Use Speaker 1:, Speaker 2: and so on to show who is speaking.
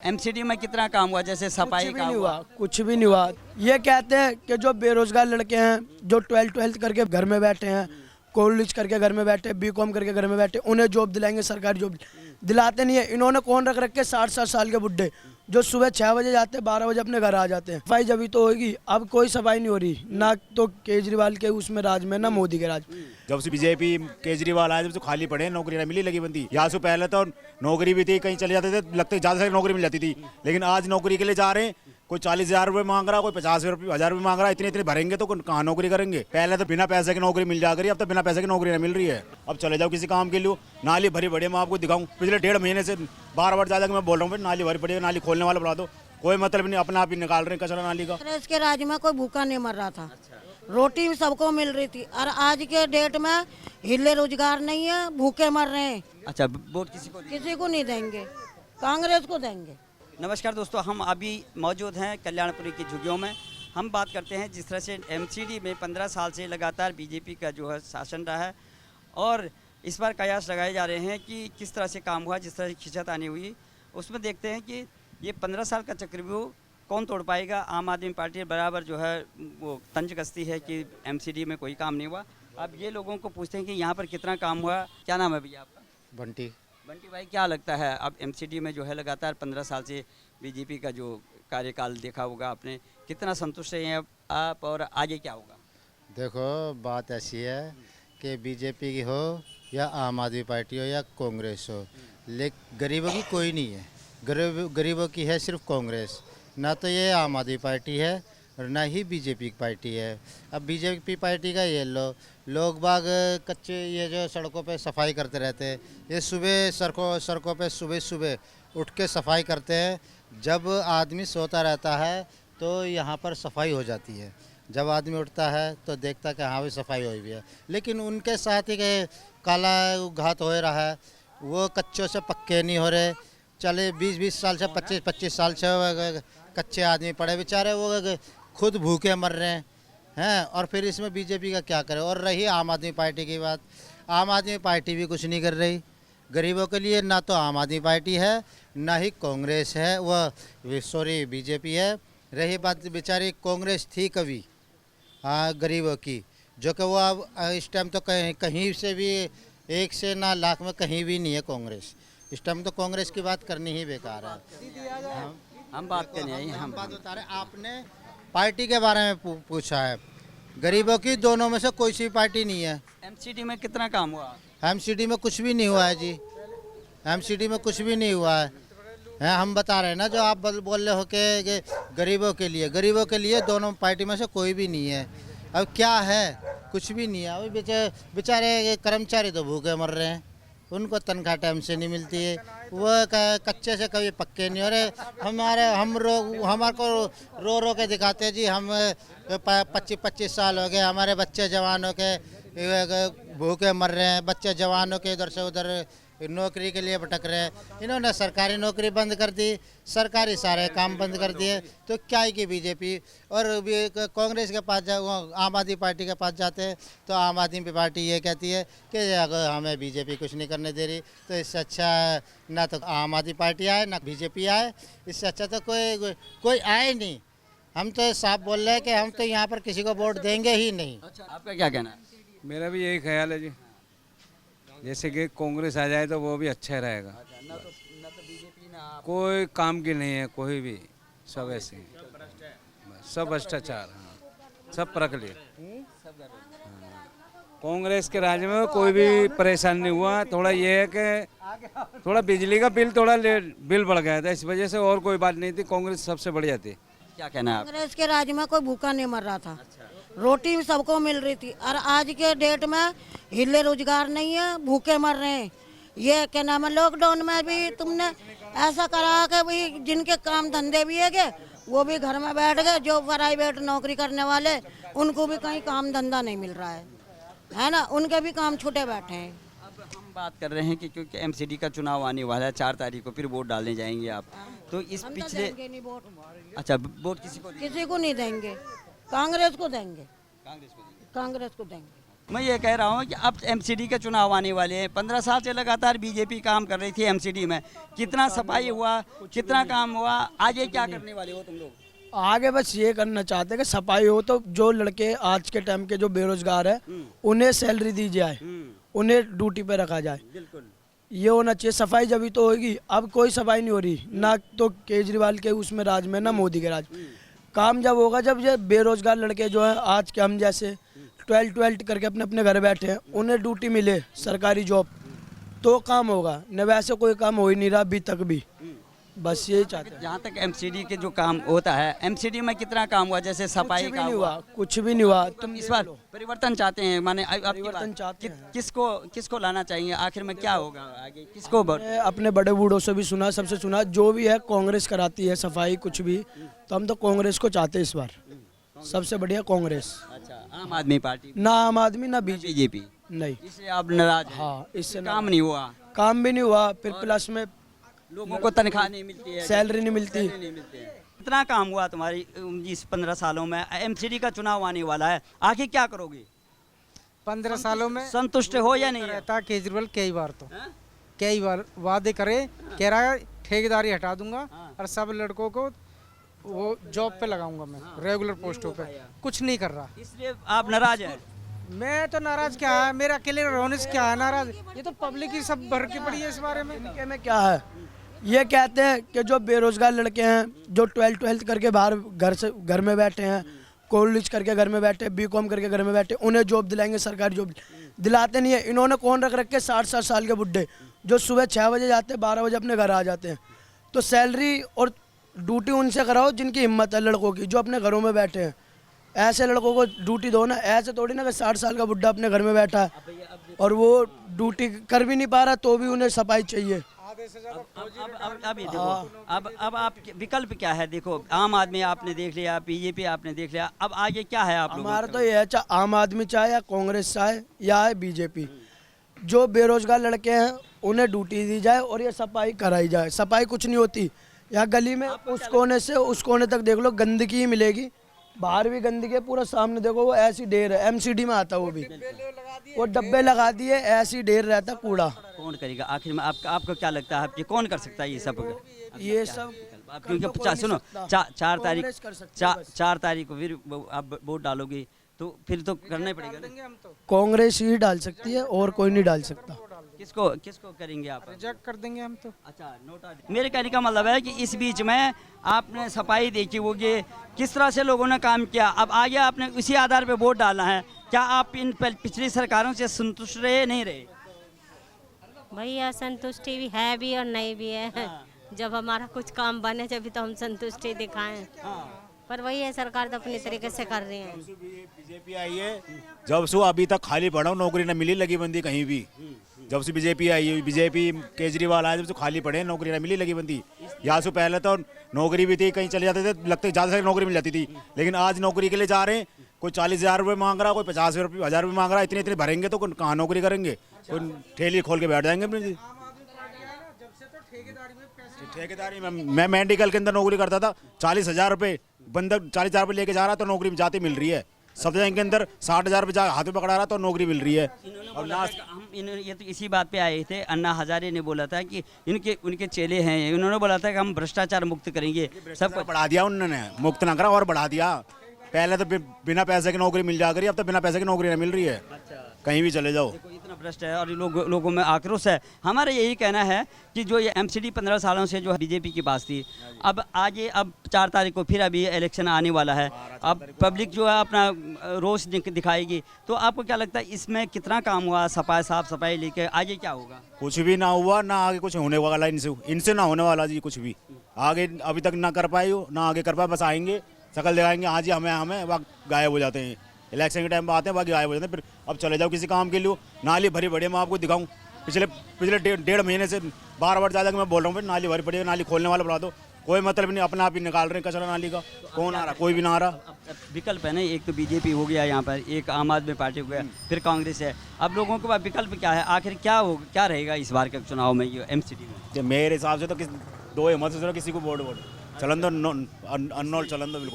Speaker 1: MCD में कितना काम हुआ, जैसे सफाई
Speaker 2: कुछ भी
Speaker 1: का
Speaker 2: नहीं हुआ, कुछ भी नहीं हुआ। ये कहते हैं कि जो बेरोजगार लड़के हैं, जो 12th करके घर में बैठे हैं, कॉलेज करके घर में बैठे, बीकॉम करके घर में बैठे, उन्हें जॉब दिलाएंगे, सरकारी जॉब दिलाते नहीं है। इन्होंने कौन रख रखे 60-60 साल के बुढ़े जो सुबह 6 बजे जाते हैं, 12 बजे अपने घर आ जाते हैं। सफाई जब तो होगी, अब कोई सफाई नहीं हो रही, ना तो केजरीवाल के उसमें राज में, ना मोदी के राज।
Speaker 3: जब से बीजेपी केजरीवाल आया, जब से खाली पड़े, नौकरी मिली लगी बनती। यहाँ से पहले तो नौकरी भी थी, कहीं चले जाते थे, लगते ज्यादा से नौकरी मिल जाती थी। लेकिन आज नौकरी के लिए जा रहे हैं, कोई 40,000 रुपये मांग रहा, कोई 50,000 रुपये मांग रहा। इतने भरेंगे तो कहाँ नौकरी करेंगे। पहले तो बिना पैसे की नौकरी मिल जा करी, अब तो बिना पैसे की नौकरी नहीं मिल रही है। अब चले जाओ किसी काम के लिए, नाली भरी पड़ी है। मैं आपको दिखाऊं, पिछले 1.5 महीने से बार ज्यादा मैं बोल रहा हूँ, नाली भरी पड़ी है, नाली खोलने वाला बुला दो। कोई मतलब नहीं, अपना आप ही निकाल रहे हैं कचरा नाली का।
Speaker 4: इसके राज में कोई भूखा नहीं मर रहा था, रोटी भी सबको मिल रही थी। और आज के डेट में हिले रोजगार नहीं है, भूखे मर रहे हैं।
Speaker 1: अच्छा, वोट किसी को
Speaker 4: नहीं देंगे, कांग्रेस को देंगे।
Speaker 1: नमस्कार दोस्तों, हम अभी मौजूद हैं कल्याणपुरी की झुग्गियों में। हम बात करते हैं जिस तरह से एमसीडी में 15 साल से लगातार बीजेपी का जो है शासन रहा है, और इस बार कयास लगाए जा रहे हैं कि किस तरह से काम हुआ, जिस तरह से खिंचातानी हुई। उसमें देखते हैं कि ये 15 साल का चक्रव्यूह कौन तोड़ पाएगा। आम आदमी पार्टी बराबर जो है वो तंज कसती है कि एमसीडी में कोई काम नहीं हुआ। अब ये लोगों को पूछते हैं कि यहाँ पर कितना काम हुआ। क्या नाम है भैया आपका?
Speaker 5: बंटी।
Speaker 1: बंटी भाई, क्या लगता है अब एमसीडी में जो है लगातार 15 साल से बीजेपी का जो कार्यकाल देखा होगा आपने, कितना संतुष्ट हैं आप और आगे क्या होगा?
Speaker 5: देखो, बात ऐसी है कि बीजेपी की हो या आम आदमी पार्टी हो या कांग्रेस हो, लेकिन गरीबों की कोई नहीं है। गरीबों की है सिर्फ कांग्रेस। ना तो ये आम आदमी पार्टी है और ना ही बीजेपी की पार्टी है। अब बीजेपी पार्टी का ये लोग बाग कच्चे ये जो सड़कों पे सफाई करते रहते हैं, ये सुबह सड़कों पे सुबह उठ के सफाई करते हैं। जब आदमी सोता रहता है तो यहाँ पर सफाई हो जाती है। जब आदमी उठता है तो देखता कि हाँ भी सफाई हुई भी है। लेकिन उनके साथ ही के काला घात हो रहा है, वो कच्चों से पक्के नहीं हो रहे। चले 20-20 साल से 25-25 साल से कच्चे आदमी पड़े बेचारे, वो खुद भूखे मर रहे हैं। और फिर इसमें बीजेपी का क्या करे। और रही आम आदमी पार्टी की बात, आम आदमी पार्टी भी कुछ नहीं कर रही गरीबों के लिए। ना तो आम आदमी पार्टी है, ना ही कांग्रेस है, वह बीजेपी है। रही बात बेचारी कांग्रेस थी कभी गरीबों की, जो कि वो अब इस टाइम तो कहीं से भी एक से ना लाख में कहीं भी नहीं है कांग्रेस। इस टाइम तो कांग्रेस की बात करनी ही बेकार है।
Speaker 1: हम बात करने आई,
Speaker 5: हम बात बता रहे। आपने पार्टी के बारे में पूछा है, गरीबों की दोनों में से कोई सी पार्टी नहीं है।
Speaker 1: एमसीडी में कितना काम हुआ?
Speaker 5: एमसीडी में कुछ भी नहीं हुआ है जी, एमसीडी में कुछ भी नहीं हुआ है। हम बता रहे हैं ना, जो आप बोल रहे हो कि गरीबों के लिए दोनों पार्टी में से कोई भी नहीं है। अब क्या है, कुछ भी नहीं है। अभी बेचारे कर्मचारी तो भूखे मर रहे हैं, उनको तनख्वाह टाइम से नहीं मिलती है। वो कच्चे से कभी पक्के नहीं हो रहे। हमारे को रो के दिखाते हैं जी, हम 25-25 साल हो गए, हमारे बच्चे जवानों के भूखे मर रहे हैं। बच्चे जवानों के इधर से उधर नौकरी के लिए भटक रहे हैं। इन्होंने सरकारी नौकरी बंद कर दी, सरकारी सारे काम बंद कर दिए। तो क्या है कि बीजेपी और कांग्रेस के पास आम आदमी पार्टी के पास जाते हैं तो आम आदमी पार्टी ये कहती है कि अगर हमें बीजेपी कुछ नहीं करने दे रही, तो इससे अच्छा ना तो आम आदमी पार्टी आए ना बीजेपी आए। इससे अच्छा तो कोई आए नहीं। हम तो साफ बोल रहे हैं कि हम तो यहाँ पर किसी को वोट देंगे ही नहीं।
Speaker 1: अच्छा, आपका क्या कहना है?
Speaker 6: मेरा भी यही ख्याल है जी, जैसे कि कांग्रेस आ जाए तो वो भी अच्छा रहेगा।
Speaker 1: ना तो बीजेपी ना
Speaker 6: कोई काम की नहीं है, कोई भी, सब ऐसे ही, सब भ्रष्टाचार। हाँ, सब परख लिए। कांग्रेस के राज्य में कोई भी परेशान नहीं हुआ। थोड़ा ये है कि थोड़ा बिजली का बिल बिल बढ़ गया था, इस वजह से, और कोई बात नहीं थी। कांग्रेस सबसे बढ़िया थी।
Speaker 1: क्या कहना है?
Speaker 4: कांग्रेस के राज में कोई भूखा नहीं मर रहा था, रोटी भी सबको मिल रही थी। और आज के डेट में हिले रोजगार नहीं है, भूखे मर रहे हैं। ये क्या नाम है, लॉकडाउन में भी तुमने ऐसा करा कि भाई जिनके काम धंधे भी है वो भी घर में बैठ गए। जो प्राइवेट नौकरी करने वाले, उनको भी कहीं काम धंधा नहीं मिल रहा है ना, उनके भी काम छूटे बैठे हैं।
Speaker 1: अब हम बात कर रहे हैं कि क्योंकि एमसीडी का चुनाव आने वाला है, 4 तारीख को, फिर वोट डालने जाएंगे आप, तो इस पिछले
Speaker 4: नहीं वोट।
Speaker 1: अच्छा, वोट किसी को
Speaker 4: नहीं देंगे, कांग्रेस को देंगे।
Speaker 1: कांग्रेस को देंगे।
Speaker 4: कांग्रेस को देंगे।
Speaker 1: मैं ये कह रहा हूँ कि अब एमसीडी के चुनाव आने वाले हैं। 15 साल से लगातार बीजेपी काम कर रही थी एमसीडी में। कितना सफाई हुआ, कितना काम हुआ, आगे क्या करने वाले हो तुम लोग?
Speaker 2: आगे बस ये करना चाहते हैं कि सफाई हो, तो जो लड़के आज के टाइम के जो बेरोजगार है उन्हें सैलरी दी जाए, उन्हें ड्यूटी पे रखा जाए।
Speaker 1: बिल्कुल,
Speaker 2: ये होना चाहिए। सफाई जब तो होगी। अब कोई सफाई नहीं हो रही, ना तो केजरीवाल के उसमें राज में, ना मोदी के राज। काम जब होगा जब ये बेरोजगार लड़के जो हैं आज के हम जैसे 12 करके अपने अपने घर बैठे हैं, उन्हें ड्यूटी मिले सरकारी जॉब, तो काम होगा। न वैसे कोई काम हो ही नहीं रहा अभी तक भी। बस यही चाहते हैं।
Speaker 1: जहाँ तक एमसीडी के जो काम होता है, एमसीडी में कितना काम हुआ? जैसे सफाई
Speaker 2: कुछ भी
Speaker 1: का
Speaker 2: नहीं
Speaker 1: हुआ,
Speaker 2: हुआ, कुछ भी नहीं हुआ। तुम
Speaker 1: इस बार परिवर्तन चाहते हैं, माने
Speaker 2: परिवर्तन चाहते हैं।
Speaker 1: किसको लाना चाहिए? आखिर में क्या होगा आगे? किसको
Speaker 2: मैं अपने बड़े बूढ़ों से भी सुना, सबसे सुना, जो भी है कांग्रेस कराती है सफाई कुछ भी, तो हम तो कांग्रेस को चाहते हैं इस बार। सबसे बढ़िया कांग्रेस।
Speaker 1: अच्छा, आम आदमी पार्टी?
Speaker 2: ना आम आदमी ना
Speaker 1: बीजेपी?
Speaker 2: नहीं,
Speaker 1: इसलिए आप नाराज हैं?
Speaker 2: हाँ, इससे
Speaker 1: काम नहीं हुआ,
Speaker 2: काम भी नहीं हुआ, फिर प्लस में
Speaker 1: लोगों को तनख्वाह नहीं मिलती है,
Speaker 2: सैलरी नहीं मिलती।
Speaker 1: नहीं मिलती है। कितना काम हुआ तुम्हारी 19-15 सालों में? एमसीडी का चुनाव आने वाला है, आगे क्या करोगे?
Speaker 7: 15 सालों में
Speaker 1: संतुष्ट हो या नहीं?
Speaker 7: रहता केजरीवाल कई बार तो
Speaker 1: हाँ?
Speaker 7: कई बार वादे करे, कह रहा है ठेकेदारी हटा दूंगा और सब लड़कों को वो जॉब पे लगाऊंगा मैं, रेगुलर पोस्टों पे। कुछ नहीं कर रहा,
Speaker 1: इसलिए आप नाराज हैं?
Speaker 7: मैं तो नाराज क्या है, मेरा अकेले रोने से क्या है नाराज? ये तो पब्लिक ही सब भर के पड़ी है इस बारे में।
Speaker 2: इनके में क्या है, ये कहते हैं कि जो बेरोजगार लड़के हैं, जो 12 करके बाहर घर में बैठे हैं, कॉलेज करके घर में बैठे, बीकॉम करके घर में बैठे, उन्हें जॉब दिलाएंगे, सरकारी जॉब दिलाते नहीं है। इन्होंने कौन रख रखे 60-60 साल के बुड्ढे जो सुबह 6 बजे जाते हैं, 12 बजे अपने घर आ जाते हैं। तो सैलरी और ड्यूटी उनसे कराओ जिनकी हिम्मत है, लड़कों की जो अपने घरों में बैठे हैं। ऐसे लड़कों को ड्यूटी दो ना, ऐसे थोड़ी ना कि 60 साल का बुड्ढा अपने घर में बैठा है और वो ड्यूटी कर भी नहीं पा रहा तो भी उन्हें सफाई चाहिए।
Speaker 1: अब ये देखो, अब आप विकल्प क्या है? देखो, आम आदमी आपने देख लिया, बीजेपी आपने देख लिया, अब आगे क्या है आप लोगों
Speaker 2: हमारा
Speaker 1: का?
Speaker 2: तो ये है, चाहे आम आदमी चाहे या कांग्रेस चाहे या है बीजेपी, जो बेरोजगार लड़के हैं उन्हें ड्यूटी दी जाए और ये सफाई कराई जाए। सफाई कुछ नहीं होती यहाँ गली में, उस कोने से उस कोने तक देख लो गंदगी ही मिलेगी, बाहर भी गंदगी है, पूरा सामने देखो वो ऐसी ढेर है। एमसीडी में आता है वो भी, वो डब्बे लगा दिए, ऐसी ढेर रहता कूड़ा।
Speaker 1: कौन करेगा आखिर में? आपको क्या लगता है कि कौन कर सकता है ये सब?
Speaker 2: ये सब
Speaker 1: क्योंकि सुनो, 4 तारीख को फिर आप वोट डालोगे तो फिर तो करना ही पड़ेगा ना।
Speaker 2: कांग्रेस ही डाल सकती है और कोई नहीं डाल सकता।
Speaker 1: किसको करेंगे आप?
Speaker 7: रिजेक्ट कर देंगे हम तो।
Speaker 1: अच्छा, नोटा। मेरे कहने का मतलब है कि इस बीच में आपने सफाई देखी होगी, किस तरह से लोगों ने काम किया, अब आगे आपने उसी आधार पे वोट डालना है। क्या आप इन पिछली सरकारों से संतुष्ट रहे, नहीं रहे?
Speaker 8: भैया संतुष्टि भी है भी और नहीं भी है। जब हमारा कुछ काम बने जब तो हम संतुष्टि दिखाएं, पर वही है सरकार तो अपने तरीके से कर रही है।
Speaker 3: बीजेपी आई है जब से अभी तक खाली पड़ा हूँ, नौकरी न मिली लगी बंदी कहीं भी। जब से बीजेपी आई है, बीजेपी केजरीवाल आया जब से खाली पड़े, नौकरी न मिली लगी बंदी। यहाँ से पहले तो नौकरी भी थी, कहीं चले जाते थे, लगते ज़्यादा से नौकरी मिल जाती थी। लेकिन आज नौकरी के लिए जा रहे हैं, कोई 40,000 रुपये मांग रहा, कोई 50,000 रुपये मांग रहा। इतने भरेंगे तो कहाँ नौकरी करेंगे? कोई ठेली खोल के बैठ जाएंगे अपनी जी। ठेकेदारी में मैं मेडिकल के अंदर नौकरी करता था, 40,000 रुपये बंदा 40,000 रुपये लेके जा रहा तो नौकरी जाती मिल रही है। सब्जेक्ट के अंदर 60,000 रुपये हाथ में पकड़ा रहा तो नौकरी मिल रही है। और
Speaker 1: ये तो इसी बात पे आए थे, अन्ना हजारे ने बोला था कि उनके चेले हैं, उन्होंने बोला था कि हम भ्रष्टाचार मुक्त करेंगे। सब
Speaker 3: बढ़ा दिया उन्होंने, मुक्त ना करा और बढ़ा दिया। पहले तो बिना पैसे की नौकरी मिल जा करी, अब तो बिना पैसे की नौकरी नहीं मिल रही है। कहीं भी चले जाओ
Speaker 1: इतना भ्रष्ट है और लोगों में आक्रोश है। हमारा यही कहना है कि जो ये एमसीडी 15 सालों से जो बीजेपी की पास थी, अब आगे अब 4 तारीख को फिर अभी इलेक्शन आने वाला है, अब पब्लिक जो है अपना रोष दिखाएगी। तो आपको क्या लगता है इसमें कितना काम हुआ? साफ सफाई लेके आगे क्या होगा?
Speaker 3: कुछ भी ना हुआ, ना आगे कुछ होने वाला इनसे ना होने वाला जी। कुछ भी आगे अभी तक ना कर पाए हो, ना आगे कर पाए। बस आएंगे, शकल दिखाएंगे, हाँ जी हमें वक्त गायब हो जाते हैं। इलेक्शन के टाइम पे आते हैं, बाकी गायब हो जाते हैं। फिर अब चले जाओ किसी काम के लिए, नाली भरी पड़ी है। मैं आपको दिखाऊं, पिछले 1.5 महीने से बार ज़्यादा मैं बोल रहा हूँ, नाली भरी पड़ी है, नाली खोलने वाला बढ़ा दो। कोई मतलब नहीं, अपना आप ही निकाल रहे हैं कचरा नाली का। कौन आ रहा? कोई भी ना आ रहा।
Speaker 1: विकल्प है ना, एक तो बीजेपी हो गया यहाँ पर, एक आम आदमी पार्टी हो गया, फिर कांग्रेस है। अब लोगों के पास विकल्प क्या है? आखिर क्या रहेगा इस बार के चुनाव में ये एमसीडी में?
Speaker 3: मेरे हिसाब से तो दो हिम्मत से किसी को वोट चलन दो, अनोल चलन दो बिल्कुल।